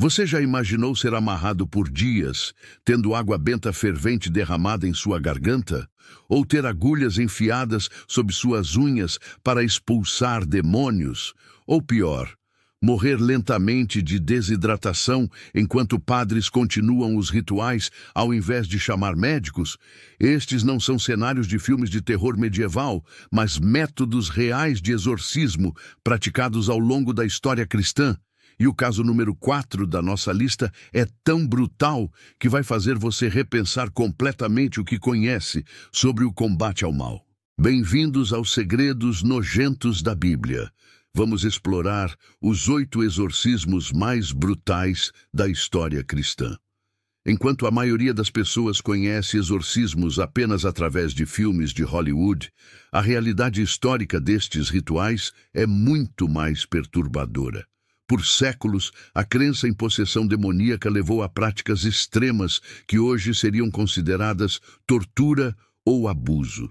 Você já imaginou ser amarrado por dias, tendo água benta fervente derramada em sua garganta? Ou ter agulhas enfiadas sob suas unhas para expulsar demônios? Ou pior, morrer lentamente de desidratação enquanto padres continuam os rituais ao invés de chamar médicos? Estes não são cenários de filmes de terror medieval, mas métodos reais de exorcismo praticados ao longo da história cristã. E o caso número 4 da nossa lista é tão brutal que vai fazer você repensar completamente o que conhece sobre o combate ao mal. Bem-vindos aos segredos nojentos da Bíblia. Vamos explorar os 8 exorcismos mais brutais da história cristã. Enquanto a maioria das pessoas conhece exorcismos apenas através de filmes de Hollywood, a realidade histórica destes rituais é muito mais perturbadora. Por séculos, a crença em possessão demoníaca levou a práticas extremas que hoje seriam consideradas tortura ou abuso.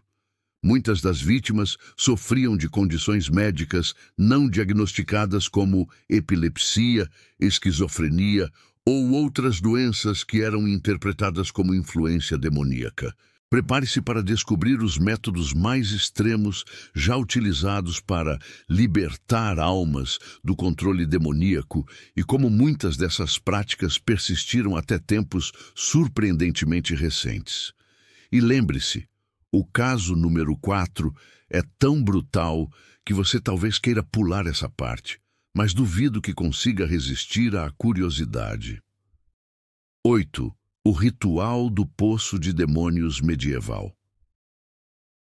Muitas das vítimas sofriam de condições médicas não diagnosticadas como epilepsia, esquizofrenia ou outras doenças que eram interpretadas como influência demoníaca. Prepare-se para descobrir os métodos mais extremos já utilizados para libertar almas do controle demoníaco e como muitas dessas práticas persistiram até tempos surpreendentemente recentes. E lembre-se, o caso número 4 é tão brutal que você talvez queira pular essa parte, mas duvido que consiga resistir à curiosidade. 8. O ritual do poço de demônios medieval.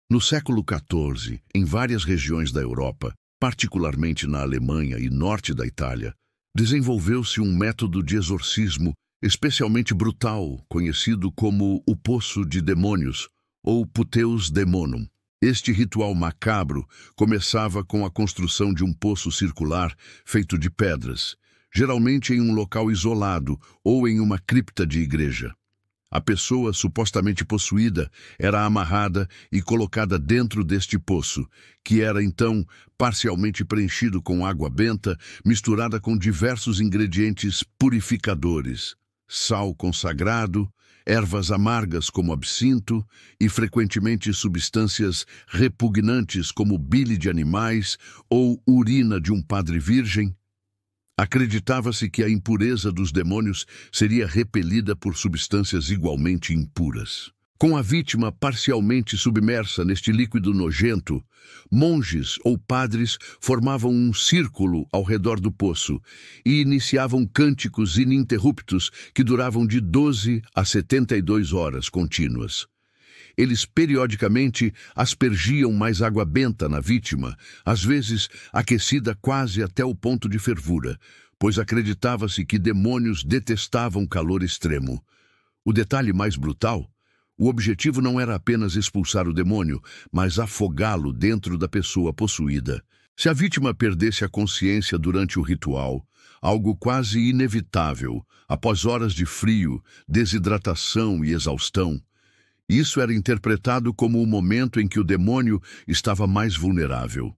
No século XIV, em várias regiões da Europa, particularmente na Alemanha e norte da Itália, desenvolveu-se um método de exorcismo especialmente brutal, conhecido como o poço de demônios, ou puteus demonum. Este ritual macabro começava com a construção de um poço circular feito de pedras, geralmente em um local isolado ou em uma cripta de igreja. A pessoa supostamente possuída era amarrada e colocada dentro deste poço, que era então parcialmente preenchido com água benta, misturada com diversos ingredientes purificadores, sal consagrado, ervas amargas como absinto e frequentemente substâncias repugnantes como bile de animais ou urina de um padre virgem. Acreditava-se que a impureza dos demônios seria repelida por substâncias igualmente impuras. Com a vítima parcialmente submersa neste líquido nojento, monges ou padres formavam um círculo ao redor do poço e iniciavam cânticos ininterruptos que duravam de 12 a 72 horas contínuas. Eles periodicamente aspergiam mais água benta na vítima, às vezes aquecida quase até o ponto de fervura, pois acreditava-se que demônios detestavam calor extremo. O detalhe mais brutal: o objetivo não era apenas expulsar o demônio, mas afogá-lo dentro da pessoa possuída. Se a vítima perdesse a consciência durante o ritual, algo quase inevitável, após horas de frio, desidratação e exaustão, isso era interpretado como o momento em que o demônio estava mais vulnerável.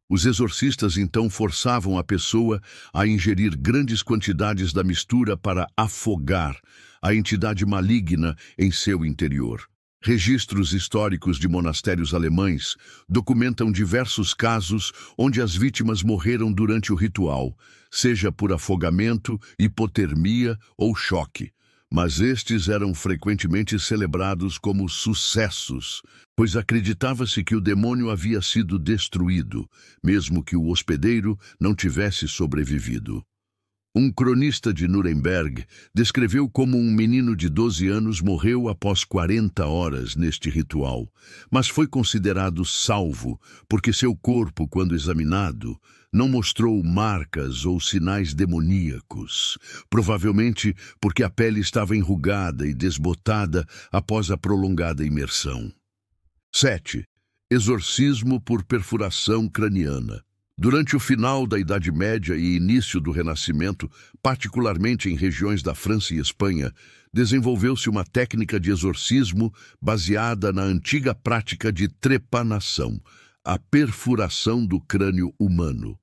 Os exorcistas então forçavam a pessoa a ingerir grandes quantidades da mistura para afogar a entidade maligna em seu interior. Registros históricos de monastérios alemães documentam diversos casos onde as vítimas morreram durante o ritual, seja por afogamento, hipotermia ou choque. Mas estes eram frequentemente celebrados como sucessos, pois acreditava-se que o demônio havia sido destruído, mesmo que o hospedeiro não tivesse sobrevivido. Um cronista de Nuremberg descreveu como um menino de 12 anos morreu após 40 horas neste ritual, mas foi considerado salvo porque seu corpo, quando examinado, não mostrou marcas ou sinais demoníacos, provavelmente porque a pele estava enrugada e desbotada após a prolongada imersão. 7. Exorcismo por perfuração craniana. Durante o final da Idade Média e início do Renascimento, particularmente em regiões da França e Espanha, desenvolveu-se uma técnica de exorcismo baseada na antiga prática de trepanação, a perfuração do crânio humano.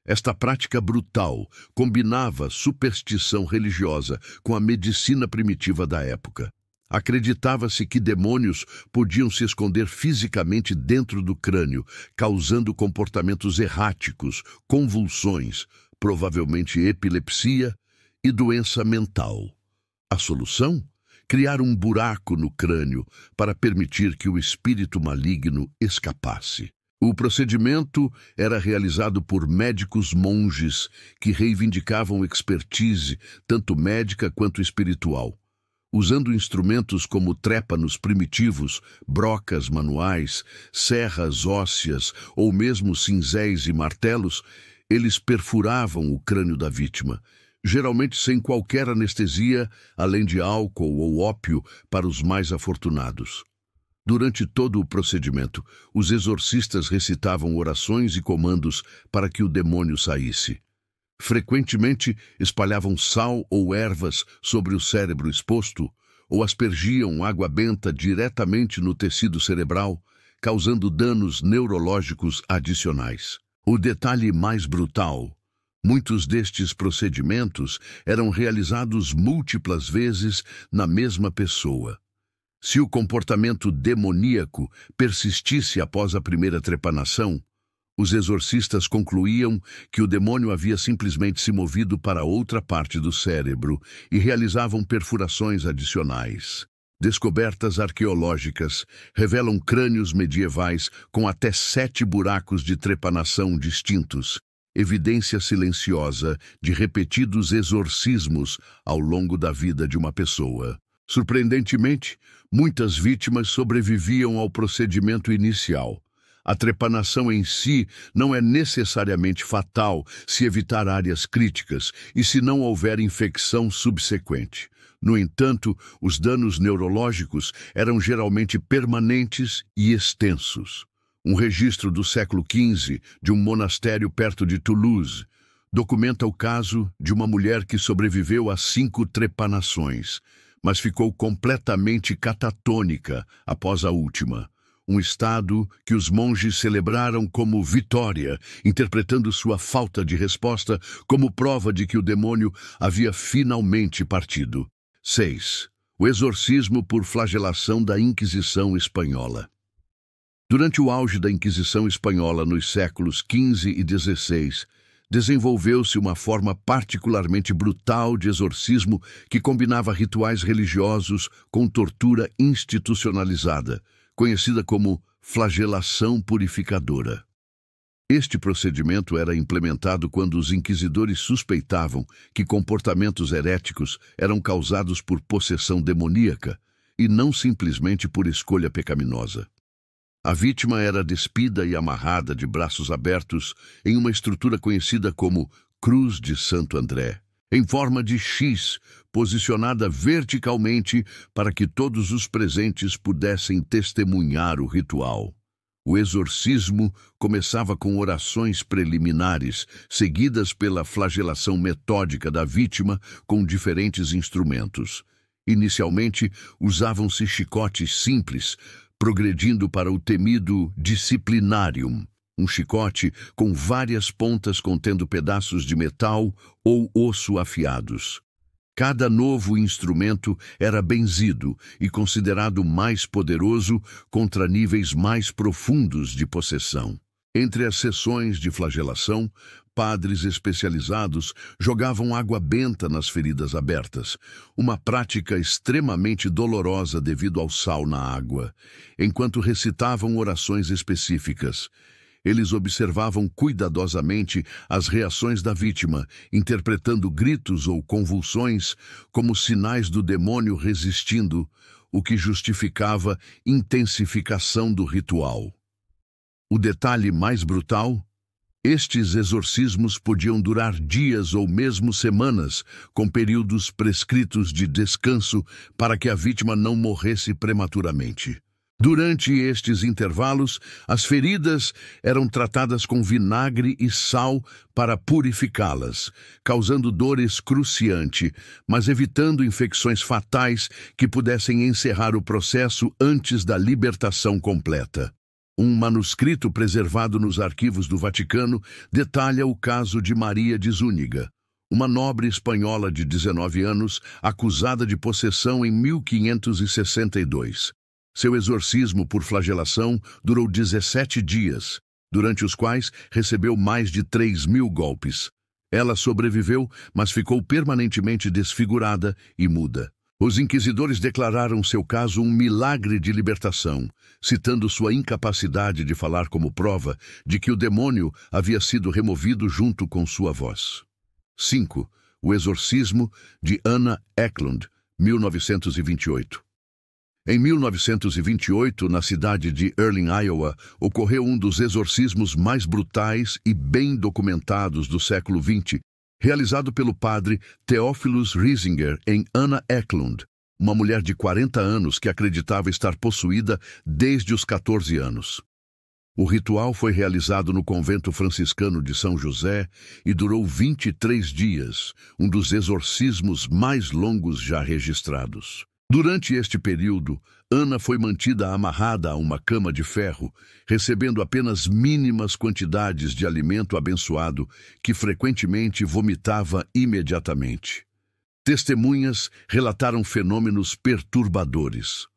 Esta prática brutal combinava superstição religiosa com a medicina primitiva da época. Acreditava-se que demônios podiam se esconder fisicamente dentro do crânio, causando comportamentos erráticos, convulsões, provavelmente epilepsia e doença mental. A solução? Criar um buraco no crânio para permitir que o espírito maligno escapasse. O procedimento era realizado por médicos monges que reivindicavam expertise, tanto médica quanto espiritual. Usando instrumentos como trépanos primitivos, brocas manuais, serras ósseas ou mesmo cinzéis e martelos, eles perfuravam o crânio da vítima, geralmente sem qualquer anestesia, além de álcool ou ópio para os mais afortunados. Durante todo o procedimento, os exorcistas recitavam orações e comandos para que o demônio saísse. Frequentemente, espalhavam sal ou ervas sobre o cérebro exposto ou aspergiam água benta diretamente no tecido cerebral, causando danos neurológicos adicionais. O detalhe mais brutal: muitos destes procedimentos eram realizados múltiplas vezes na mesma pessoa. Se o comportamento demoníaco persistisse após a primeira trepanação, os exorcistas concluíam que o demônio havia simplesmente se movido para outra parte do cérebro e realizavam perfurações adicionais. Descobertas arqueológicas revelam crânios medievais com até 7 buracos de trepanação distintos, evidência silenciosa de repetidos exorcismos ao longo da vida de uma pessoa. Surpreendentemente, muitas vítimas sobreviviam ao procedimento inicial. A trepanação em si não é necessariamente fatal se evitar áreas críticas e se não houver infecção subsequente. No entanto, os danos neurológicos eram geralmente permanentes e extensos. Um registro do século XV de um monastério perto de Toulouse documenta o caso de uma mulher que sobreviveu a 5 trepanações, mas ficou completamente catatônica após a última. Um estado que os monges celebraram como vitória, interpretando sua falta de resposta como prova de que o demônio havia finalmente partido. 6. O exorcismo por flagelação da Inquisição Espanhola. Durante o auge da Inquisição Espanhola nos séculos XV e XVI, desenvolveu-se uma forma particularmente brutal de exorcismo que combinava rituais religiosos com tortura institucionalizada, conhecida como flagelação purificadora. Este procedimento era implementado quando os inquisidores suspeitavam que comportamentos heréticos eram causados por possessão demoníaca e não simplesmente por escolha pecaminosa. A vítima era despida e amarrada de braços abertos em uma estrutura conhecida como Cruz de Santo André, em forma de X, posicionada verticalmente para que todos os presentes pudessem testemunhar o ritual. O exorcismo começava com orações preliminares, seguidas pela flagelação metódica da vítima com diferentes instrumentos. Inicialmente, usavam-se chicotes simples, progredindo para o temido disciplinarium, um chicote com várias pontas contendo pedaços de metal ou osso afiados. Cada novo instrumento era benzido e considerado mais poderoso contra níveis mais profundos de possessão. Entre as sessões de flagelação, padres especializados jogavam água benta nas feridas abertas, uma prática extremamente dolorosa devido ao sal na água, enquanto recitavam orações específicas. Eles observavam cuidadosamente as reações da vítima, interpretando gritos ou convulsões como sinais do demônio resistindo, o que justificava intensificação do ritual. O detalhe mais brutal: estes exorcismos podiam durar dias ou mesmo semanas, com períodos prescritos de descanso para que a vítima não morresse prematuramente. Durante estes intervalos, as feridas eram tratadas com vinagre e sal para purificá-las, causando dor excruciante, mas evitando infecções fatais que pudessem encerrar o processo antes da libertação completa. Um manuscrito preservado nos arquivos do Vaticano detalha o caso de Maria de Zúñiga, uma nobre espanhola de 19 anos acusada de possessão em 1562. Seu exorcismo por flagelação durou 17 dias, durante os quais recebeu mais de 3.000 golpes. Ela sobreviveu, mas ficou permanentemente desfigurada e muda. Os inquisidores declararam seu caso um milagre de libertação, citando sua incapacidade de falar como prova de que o demônio havia sido removido junto com sua voz. 5. O exorcismo de Anna Eklund, 1928. Em 1928, na cidade de Earling, Iowa, ocorreu um dos exorcismos mais brutais e bem documentados do século XX, realizado pelo padre Theophilus Riesinger em Anna Eklund, uma mulher de 40 anos que acreditava estar possuída desde os 14 anos. O ritual foi realizado no convento franciscano de São José e durou 23 dias, um dos exorcismos mais longos já registrados. Durante este período, Ana foi mantida amarrada a uma cama de ferro, recebendo apenas mínimas quantidades de alimento abençoado, que frequentemente vomitava imediatamente. Testemunhas relataram fenômenos perturbadores.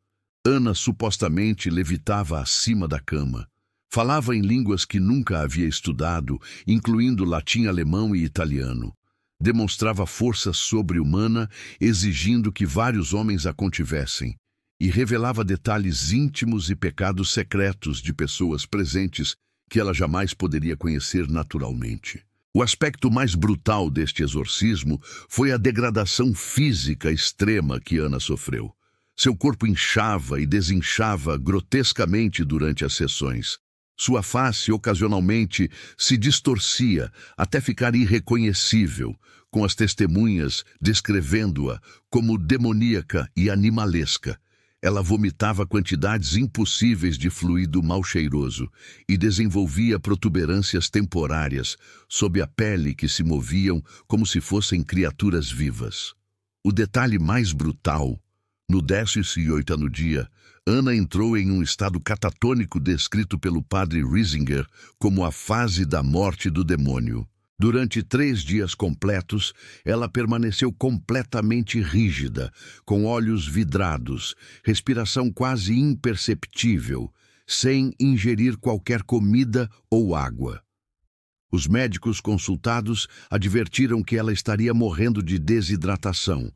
Ana supostamente levitava acima da cama. Falava em línguas que nunca havia estudado, incluindo latim, alemão e italiano. Demonstrava força sobre-humana, exigindo que vários homens a contivessem, e revelava detalhes íntimos e pecados secretos de pessoas presentes que ela jamais poderia conhecer naturalmente. O aspecto mais brutal deste exorcismo foi a degradação física extrema que Ana sofreu. Seu corpo inchava e desinchava grotescamente durante as sessões. Sua face ocasionalmente se distorcia até ficar irreconhecível, com as testemunhas descrevendo-a como demoníaca e animalesca. Ela vomitava quantidades impossíveis de fluido mal cheiroso e desenvolvia protuberâncias temporárias sob a pele que se moviam como se fossem criaturas vivas. O detalhe mais brutal: no 18º dia, Ana entrou em um estado catatônico descrito pelo padre Riesinger como a fase da morte do demônio. Durante 3 dias completos, ela permaneceu completamente rígida, com olhos vidrados, respiração quase imperceptível, sem ingerir qualquer comida ou água. Os médicos consultados advertiram que ela estaria morrendo de desidratação,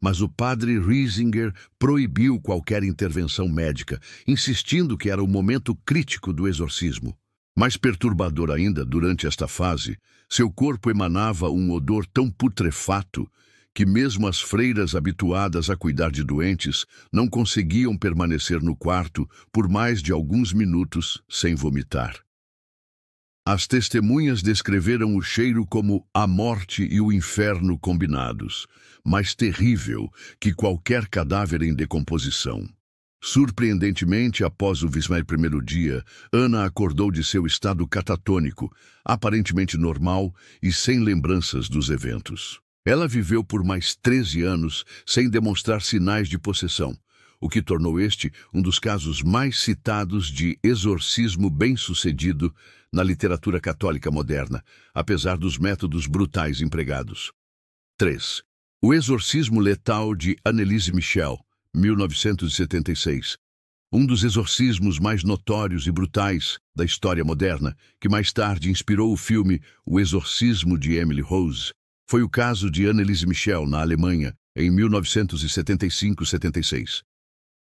mas o padre Riesinger proibiu qualquer intervenção médica, insistindo que era o momento crítico do exorcismo. Mais perturbador ainda, durante esta fase, seu corpo emanava um odor tão putrefato que mesmo as freiras habituadas a cuidar de doentes não conseguiam permanecer no quarto por mais de alguns minutos sem vomitar. As testemunhas descreveram o cheiro como a morte e o inferno combinados, mais terrível que qualquer cadáver em decomposição. Surpreendentemente, após o 21º dia, Ana acordou de seu estado catatônico, aparentemente normal e sem lembranças dos eventos. Ela viveu por mais 13 anos sem demonstrar sinais de possessão, o que tornou este um dos casos mais citados de exorcismo bem-sucedido na literatura católica moderna, apesar dos métodos brutais empregados. 3. O exorcismo letal de Anneliese Michel, 1976. Um dos exorcismos mais notórios e brutais da história moderna, que mais tarde inspirou o filme O Exorcismo de Emily Rose, foi o caso de Anneliese Michel, na Alemanha, em 1975-76.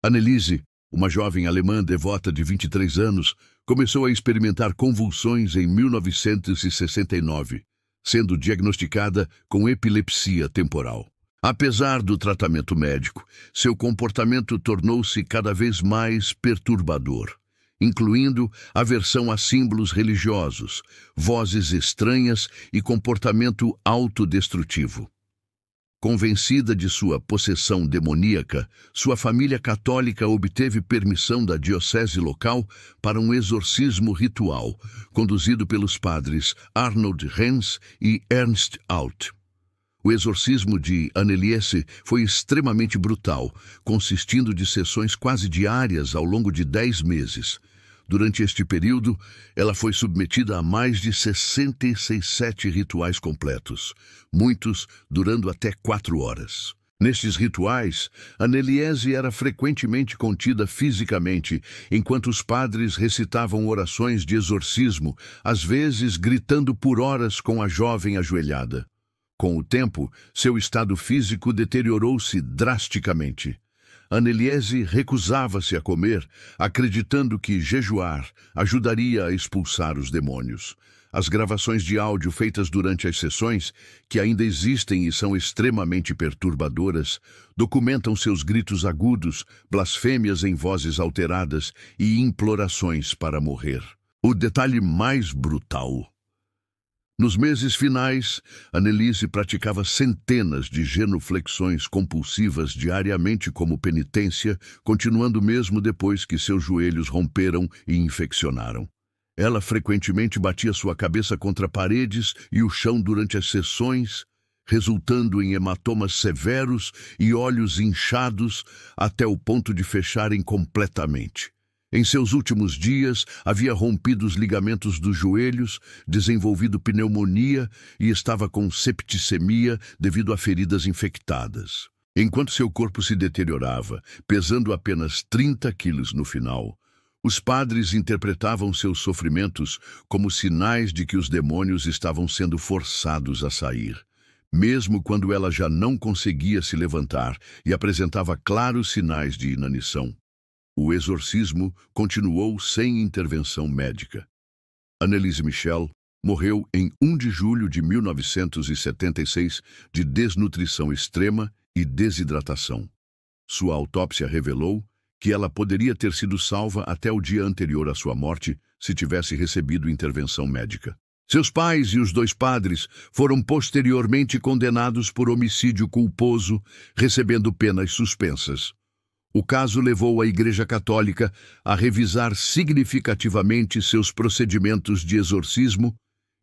Anneliese, uma jovem alemã devota de 23 anos, começou a experimentar convulsões em 1969, sendo diagnosticada com epilepsia temporal. Apesar do tratamento médico, seu comportamento tornou-se cada vez mais perturbador, incluindo aversão a símbolos religiosos, vozes estranhas e comportamento autodestrutivo. Convencida de sua possessão demoníaca, sua família católica obteve permissão da diocese local para um exorcismo ritual, conduzido pelos padres Arnold Renz e Ernst Alt. O exorcismo de Anneliese foi extremamente brutal, consistindo de sessões quase diárias ao longo de 10 meses. Durante este período, ela foi submetida a mais de 67 rituais completos, muitos durando até 4 horas. Nestes rituais, Anneliese era frequentemente contida fisicamente, enquanto os padres recitavam orações de exorcismo, às vezes gritando por horas com a jovem ajoelhada. Com o tempo, seu estado físico deteriorou-se drasticamente. Anneliese recusava-se a comer, acreditando que jejuar ajudaria a expulsar os demônios. As gravações de áudio feitas durante as sessões, que ainda existem e são extremamente perturbadoras, documentam seus gritos agudos, blasfêmias em vozes alteradas e implorações para morrer. O detalhe mais brutal: nos meses finais, Anneliese praticava centenas de genuflexões compulsivas diariamente como penitência, continuando mesmo depois que seus joelhos romperam e infeccionaram. Ela frequentemente batia sua cabeça contra paredes e o chão durante as sessões, resultando em hematomas severos e olhos inchados até o ponto de fecharem completamente. Em seus últimos dias, havia rompido os ligamentos dos joelhos, desenvolvido pneumonia e estava com septicemia devido a feridas infectadas. Enquanto seu corpo se deteriorava, pesando apenas 30 quilos no final, os padres interpretavam seus sofrimentos como sinais de que os demônios estavam sendo forçados a sair. Mesmo quando ela já não conseguia se levantar e apresentava claros sinais de inanição, o exorcismo continuou sem intervenção médica. Anneliese Michel morreu em 1 de julho de 1976 de desnutrição extrema e desidratação. Sua autópsia revelou que ela poderia ter sido salva até o dia anterior à sua morte se tivesse recebido intervenção médica. Seus pais e os 2 padres foram posteriormente condenados por homicídio culposo, recebendo penas suspensas. O caso levou a Igreja Católica a revisar significativamente seus procedimentos de exorcismo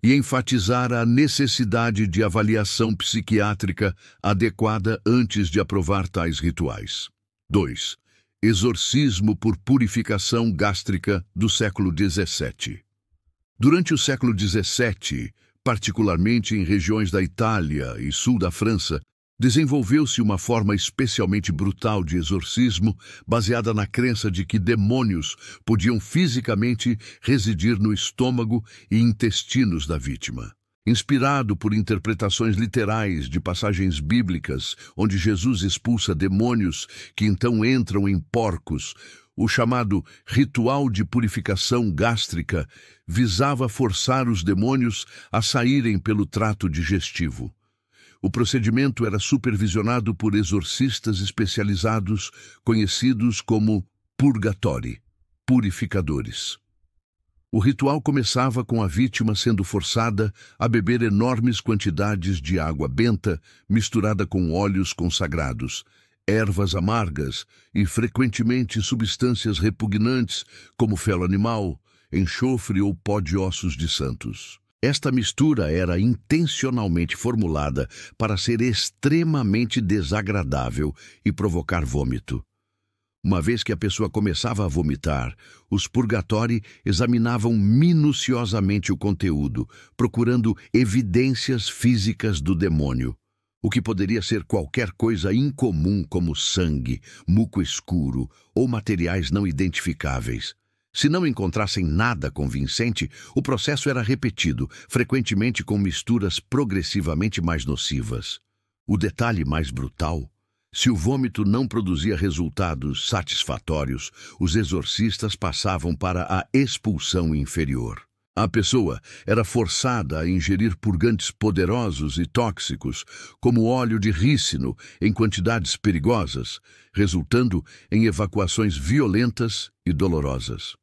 e enfatizar a necessidade de avaliação psiquiátrica adequada antes de aprovar tais rituais. 2. Exorcismo por purificação gástrica do século XVII. Durante o século XVII, particularmente em regiões da Itália e sul da França, desenvolveu-se uma forma especialmente brutal de exorcismo, baseada na crença de que demônios podiam fisicamente residir no estômago e intestinos da vítima. Inspirado por interpretações literais de passagens bíblicas, onde Jesus expulsa demônios que então entram em porcos, o chamado ritual de purificação gástrica visava forçar os demônios a saírem pelo trato digestivo. O procedimento era supervisionado por exorcistas especializados, conhecidos como purgatori, purificadores. O ritual começava com a vítima sendo forçada a beber enormes quantidades de água benta misturada com óleos consagrados, ervas amargas e, frequentemente, substâncias repugnantes como fel animal, enxofre ou pó de ossos de santos. Esta mistura era intencionalmente formulada para ser extremamente desagradável e provocar vômito. Uma vez que a pessoa começava a vomitar, os purgatori examinavam minuciosamente o conteúdo, procurando evidências físicas do demônio, o que poderia ser qualquer coisa incomum como sangue, muco escuro ou materiais não identificáveis. Se não encontrassem nada convincente, o processo era repetido, frequentemente com misturas progressivamente mais nocivas. O detalhe mais brutal: se o vômito não produzia resultados satisfatórios, os exorcistas passavam para a expulsão inferior. A pessoa era forçada a ingerir purgantes poderosos e tóxicos, como óleo de rícino, em quantidades perigosas, resultando em evacuações violentas e dolorosas.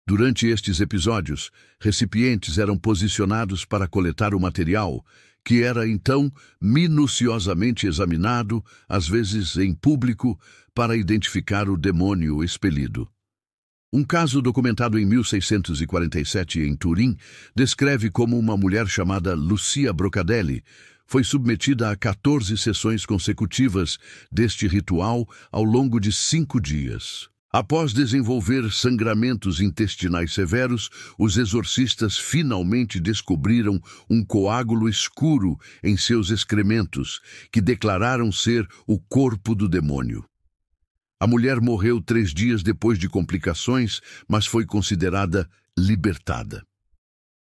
Durante estes episódios, recipientes eram posicionados para coletar o material, que era então minuciosamente examinado, às vezes em público, para identificar o demônio expelido. Um caso documentado em 1647 em Turim descreve como uma mulher chamada Lucia Brocadelli foi submetida a 14 sessões consecutivas deste ritual ao longo de 5 dias. Após desenvolver sangramentos intestinais severos, os exorcistas finalmente descobriram um coágulo escuro em seus excrementos, que declararam ser o corpo do demônio. A mulher morreu 3 dias depois de complicações, mas foi considerada libertada.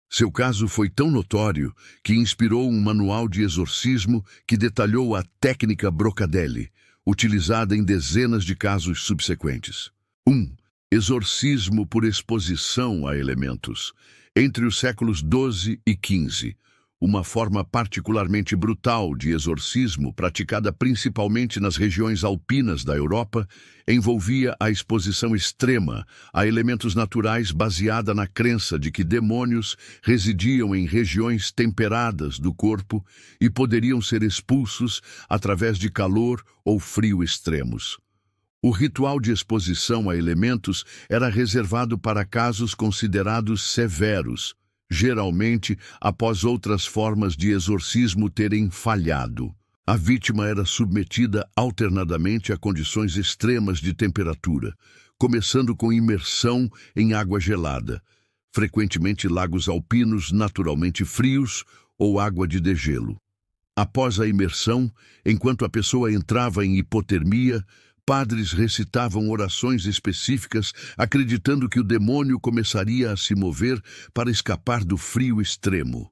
Seu caso foi tão notório que inspirou um manual de exorcismo que detalhou a técnica Brocadelli, utilizada em dezenas de casos subsequentes. 1. Exorcismo por exposição a elementos. Entre os séculos XII e XV, uma forma particularmente brutal de exorcismo, praticada principalmente nas regiões alpinas da Europa, envolvia a exposição extrema a elementos naturais baseada na crença de que demônios residiam em regiões temperadas do corpo e poderiam ser expulsos através de calor ou frio extremos. O ritual de exposição a elementos era reservado para casos considerados severos, geralmente após outras formas de exorcismo terem falhado. A vítima era submetida alternadamente a condições extremas de temperatura, começando com imersão em água gelada, frequentemente lagos alpinos naturalmente frios ou água de degelo. Após a imersão, enquanto a pessoa entrava em hipotermia, padres recitavam orações específicas, acreditando que o demônio começaria a se mover para escapar do frio extremo.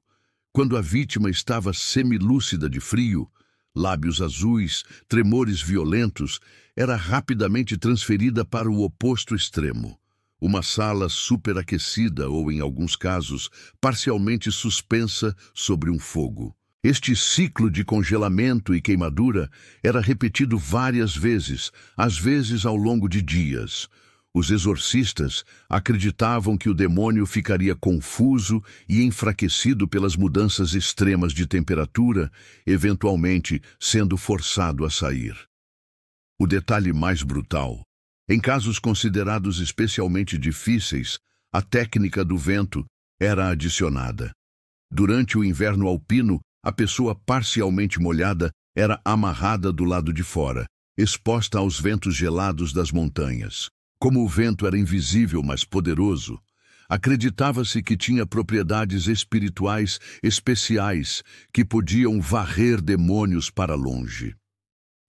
Quando a vítima estava semilúcida de frio, lábios azuis, tremores violentos, era rapidamente transferida para o oposto extremo. Uma sala superaquecida ou, em alguns casos, parcialmente suspensa sobre um fogo. Este ciclo de congelamento e queimadura era repetido várias vezes, às vezes ao longo de dias. Os exorcistas acreditavam que o demônio ficaria confuso e enfraquecido pelas mudanças extremas de temperatura, eventualmente sendo forçado a sair. O detalhe mais brutal: em casos considerados especialmente difíceis, a técnica do vento era adicionada. Durante o inverno alpino, a pessoa parcialmente molhada era amarrada do lado de fora, exposta aos ventos gelados das montanhas. Como o vento era invisível, mas poderoso, acreditava-se que tinha propriedades espirituais especiais que podiam varrer demônios para longe.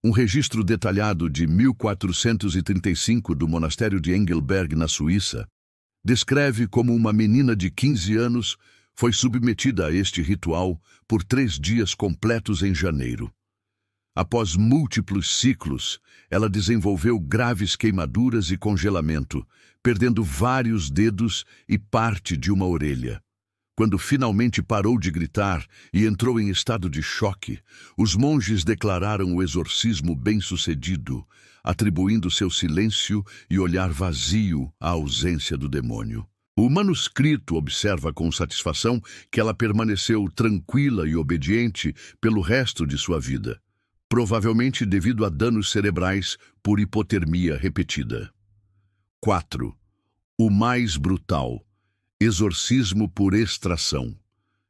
Um registro detalhado de 1435 do monastério de Engelberg, na Suíça, descreve como uma menina de 15 anos foi submetida a este ritual por 3 dias completos em janeiro. Após múltiplos ciclos, ela desenvolveu graves queimaduras e congelamento, perdendo vários dedos e parte de uma orelha. Quando finalmente parou de gritar e entrou em estado de choque, os monges declararam o exorcismo bem-sucedido, atribuindo seu silêncio e olhar vazio à ausência do demônio. O manuscrito observa com satisfação que ela permaneceu tranquila e obediente pelo resto de sua vida, provavelmente devido a danos cerebrais por hipotermia repetida. 4. O mais brutal: exorcismo por extração.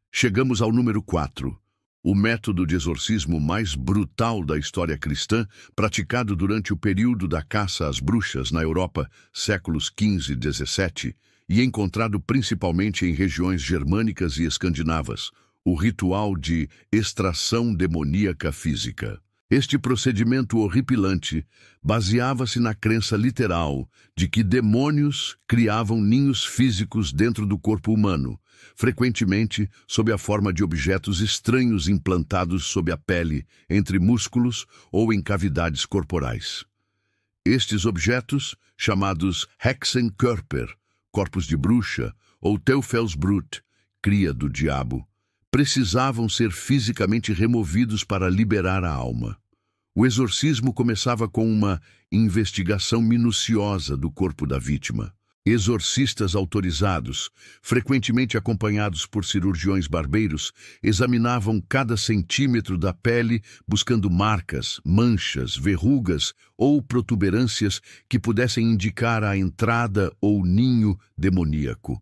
Chegamos ao número 4. O método de exorcismo mais brutal da história cristã, praticado durante o período da caça às bruxas na Europa, séculos XV e XVII, e encontrado principalmente em regiões germânicas e escandinavas, o ritual de extração demoníaca física. Este procedimento horripilante baseava-se na crença literal de que demônios criavam ninhos físicos dentro do corpo humano, frequentemente sob a forma de objetos estranhos implantados sob a pele, entre músculos ou em cavidades corporais. Estes objetos, chamados Hexenkörper, corpos de bruxa, ou Teufelsbrut, cria do diabo, precisavam ser fisicamente removidos para liberar a alma. O exorcismo começava com uma investigação minuciosa do corpo da vítima. Exorcistas autorizados, frequentemente acompanhados por cirurgiões barbeiros, examinavam cada centímetro da pele buscando marcas, manchas, verrugas ou protuberâncias que pudessem indicar a entrada ou ninho demoníaco.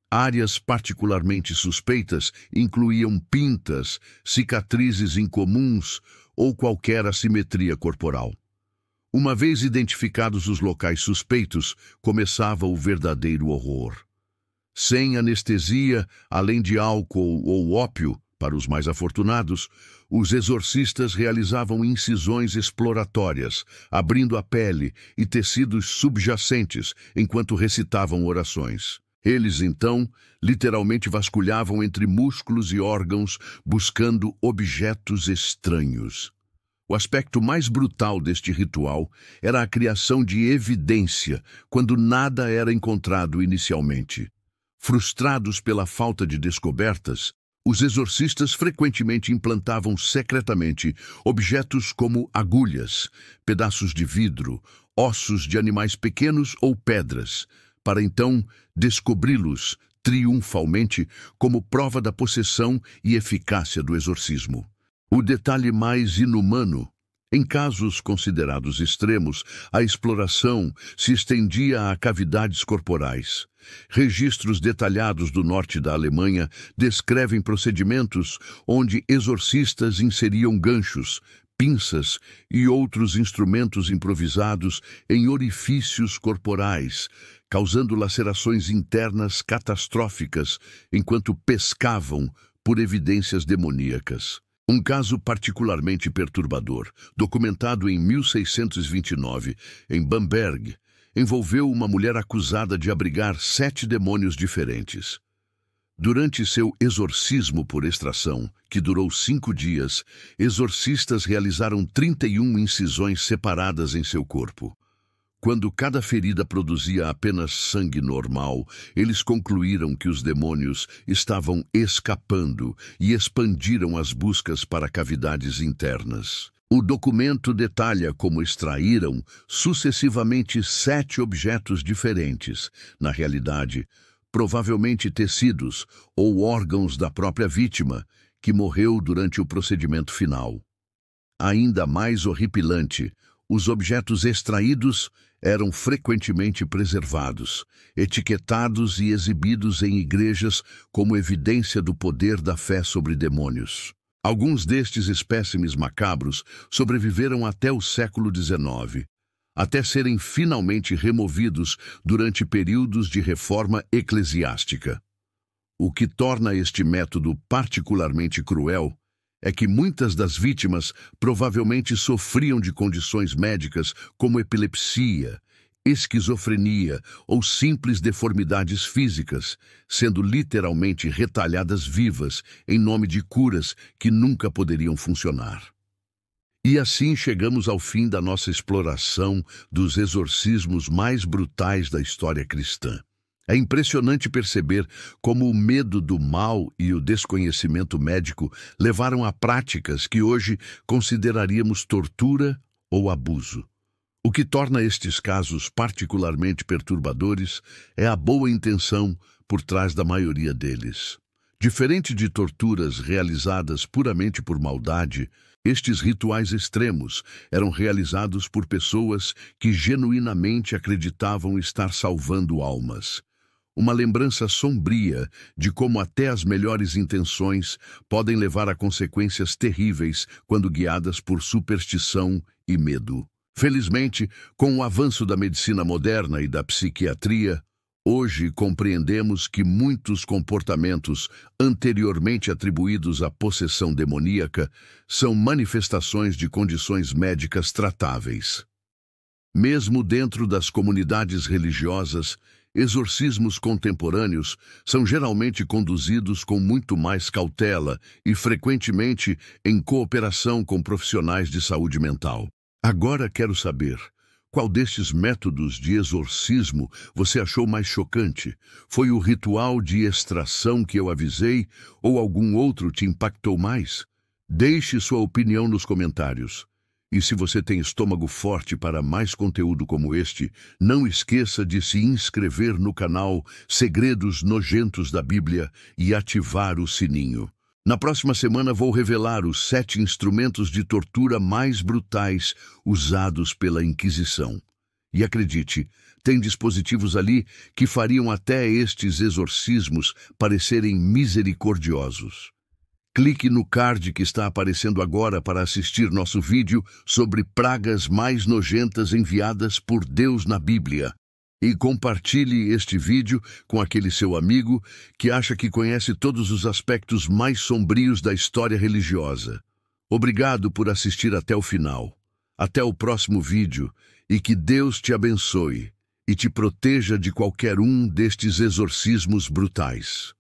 Áreas particularmente suspeitas incluíam pintas, cicatrizes incomuns ou qualquer assimetria corporal. Uma vez identificados os locais suspeitos, começava o verdadeiro horror. Sem anestesia, além de álcool ou ópio, para os mais afortunados, os exorcistas realizavam incisões exploratórias, abrindo a pele e tecidos subjacentes enquanto recitavam orações. Eles, então, literalmente vasculhavam entre músculos e órgãos, buscando objetos estranhos. O aspecto mais brutal deste ritual era a criação de evidência, quando nada era encontrado inicialmente. Frustrados pela falta de descobertas, os exorcistas frequentemente implantavam secretamente objetos como agulhas, pedaços de vidro, ossos de animais pequenos ou pedras, para então descobri-los triunfalmente como prova da possessão e eficácia do exorcismo. O detalhe mais inumano: em casos considerados extremos, a exploração se estendia a cavidades corporais. Registros detalhados do norte da Alemanha descrevem procedimentos onde exorcistas inseriam ganchos, pinças e outros instrumentos improvisados em orifícios corporais, causando lacerações internas catastróficas enquanto pescavam por evidências demoníacas. Um caso particularmente perturbador, documentado em 1629, em Bamberg, envolveu uma mulher acusada de abrigar 7 demônios diferentes. Durante seu exorcismo por extração, que durou 5 dias, exorcistas realizaram 31 incisões separadas em seu corpo. Quando cada ferida produzia apenas sangue normal, eles concluíram que os demônios estavam escapando e expandiram as buscas para cavidades internas. O documento detalha como extraíram sucessivamente 7 objetos diferentes, na realidade, provavelmente tecidos ou órgãos da própria vítima, que morreu durante o procedimento final. Ainda mais horripilante, os objetos extraídos eram frequentemente preservados, etiquetados e exibidos em igrejas como evidência do poder da fé sobre demônios. Alguns destes espécimes macabros sobreviveram até o século XIX, até serem finalmente removidos durante períodos de reforma eclesiástica. O que torna este método particularmente cruel é que muitas das vítimas provavelmente sofriam de condições médicas como epilepsia, esquizofrenia ou simples deformidades físicas, sendo literalmente retalhadas vivas em nome de curas que nunca poderiam funcionar. E assim chegamos ao fim da nossa exploração dos exorcismos mais brutais da história cristã. É impressionante perceber como o medo do mal e o desconhecimento médico levaram a práticas que hoje consideraríamos tortura ou abuso. O que torna estes casos particularmente perturbadores é a boa intenção por trás da maioria deles. Diferente de torturas realizadas puramente por maldade, estes rituais extremos eram realizados por pessoas que genuinamente acreditavam estar salvando almas. Uma lembrança sombria de como até as melhores intenções podem levar a consequências terríveis quando guiadas por superstição e medo. Felizmente, com o avanço da medicina moderna e da psiquiatria, hoje compreendemos que muitos comportamentos anteriormente atribuídos à possessão demoníaca são manifestações de condições médicas tratáveis. Mesmo dentro das comunidades religiosas, exorcismos contemporâneos são geralmente conduzidos com muito mais cautela e frequentemente em cooperação com profissionais de saúde mental. Agora quero saber, qual destes métodos de exorcismo você achou mais chocante? Foi o ritual de extração que eu avisei ou algum outro te impactou mais? Deixe sua opinião nos comentários. E se você tem estômago forte para mais conteúdo como este, não esqueça de se inscrever no canal Segredos Nojentos da Bíblia e ativar o sininho. Na próxima semana vou revelar os 7 instrumentos de tortura mais brutais usados pela Inquisição. E acredite, tem dispositivos ali que fariam até estes exorcismos parecerem misericordiosos. Clique no card que está aparecendo agora para assistir nosso vídeo sobre pragas mais nojentas enviadas por Deus na Bíblia. E compartilhe este vídeo com aquele seu amigo que acha que conhece todos os aspectos mais sombrios da história religiosa. Obrigado por assistir até o final. Até o próximo vídeo e que Deus te abençoe e te proteja de qualquer um destes exorcismos brutais.